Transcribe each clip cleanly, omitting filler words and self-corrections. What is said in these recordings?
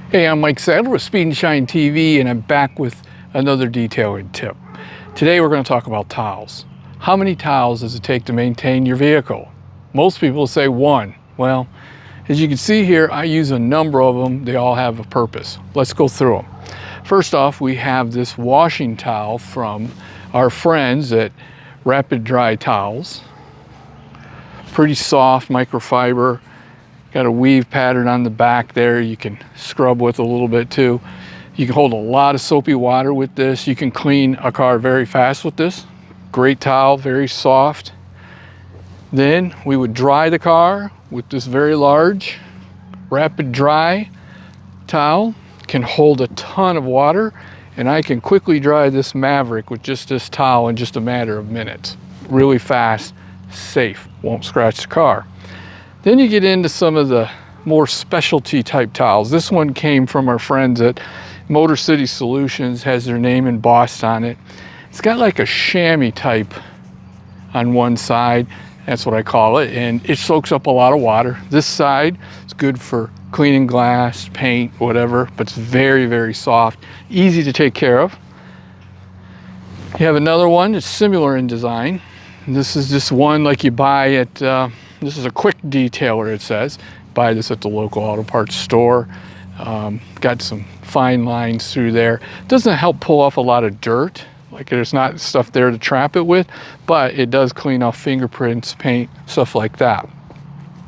Hey, I'm Mike Sadler with Speed and Shine TV, and I'm back with another detailing tip. Today we're going to talk about towels. How many towels does it take to maintain your vehicle? Most people say one. Well, as you can see here, I use a number of them. They all have a purpose. Let's go through them. First off, we have this washing towel from our friends at Rapid Dry Towels. Pretty soft microfiber. Got a weave pattern on the back there you can scrub with a little bit too. You can hold a lot of soapy water with this. You can clean a car very fast with this. Great towel, very soft. Then we would dry the car with this very large Rapid Dry towel. Can hold a ton of water, and I can quickly dry this Maverick with just this towel in just a matter of minutes. Really fast, safe, won't scratch the car. Then you get into some of the more specialty type towels. This one came from our friends at Motor City Solutions, has their name embossed on it. It's got like a chamois type on one side, that's what I call it, and it soaks up a lot of water. This side is good for cleaning glass, paint, whatever, but it's very, very soft, easy to take care of. You have another one that's similar in design. This is just one like you buy at this is a quick detailer, it says. Buy this at the local auto parts store. Got some fine lines through there. Doesn't help pull off a lot of dirt. Like there's not stuff there to trap it with, but it does clean off fingerprints, paint, stuff like that.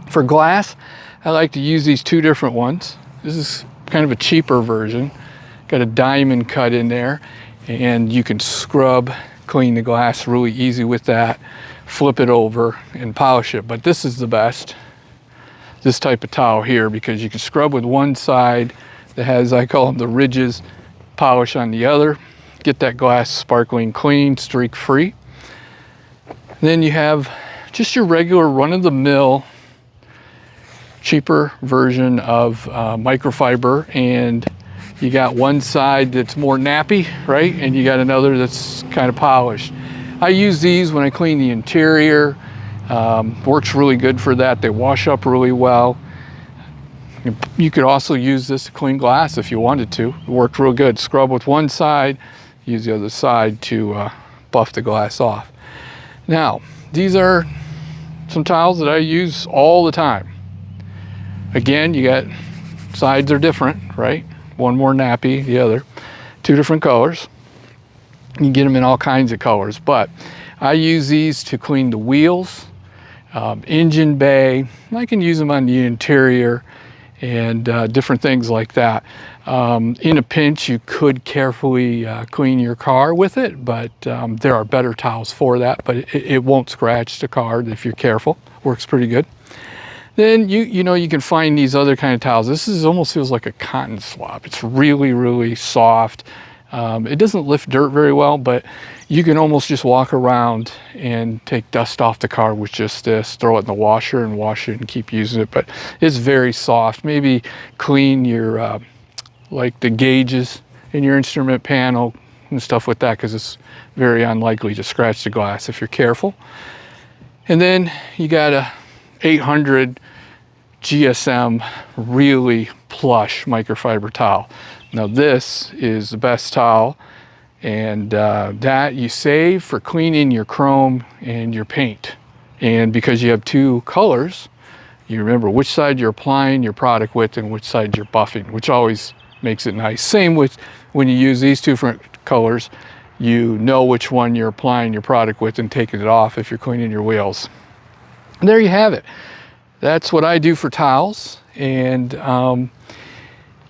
For glass, I like to use these two different ones. This is kind of a cheaper version. Got a diamond cut in there, and you can scrub, clean the glass really easy with that. Flip it over and polish it, but this is the best, this type of towel here, because you can scrub with one side that has, I call them the ridges, polish on the other, get that glass sparkling clean, streak free. Then you have just your regular run-of-the-mill cheaper version of microfiber, and you got one side that's more nappy, right, and you got another that's kind of polished. I use these when I clean the interior. Works really good for that. They wash up really well. You could also use this to clean glass if you wanted to. It worked real good. Scrub with one side, use the other side to buff the glass off. Now, these are some towels that I use all the time. Again, you got sides are different, right? One more nappy, the other. Two different colors. You can get them in all kinds of colors, but I use these to clean the wheels, engine bay. I can use them on the interior and different things like that. In a pinch, you could carefully clean your car with it, but there are better towels for that, but it won't scratch the car if you're careful. Works pretty good. Then you know, you can find these other kind of towels. This is almost feels like a cotton swab. It's really, really soft. It doesn't lift dirt very well, but you can almost just walk around and take dust off the car with just this, throw it in the washer and wash it and keep using it. But it's very soft. Maybe clean your, like the gauges in your instrument panel and stuff with that, because it's very unlikely to scratch the glass if you're careful. And then you got a 800 GSM really plush microfiber towel. Now this is the best towel, and that you save for cleaning your chrome and your paint. And because you have two colors, you remember which side you're applying your product with and which side you're buffing, which always makes it nice. Same with when you use these two different colors, you know which one you're applying your product with and taking it off if you're cleaning your wheels. And there you have it. That's what I do for towels, and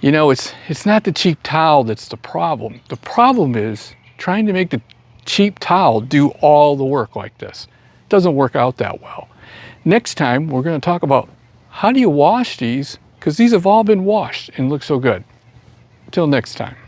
you know, it's not the cheap towel that's the problem. The problem is trying to make the cheap towel do all the work like this. It doesn't work out that well. Next time, we're going to talk about how do you wash these, because these have all been washed and look so good. Until next time.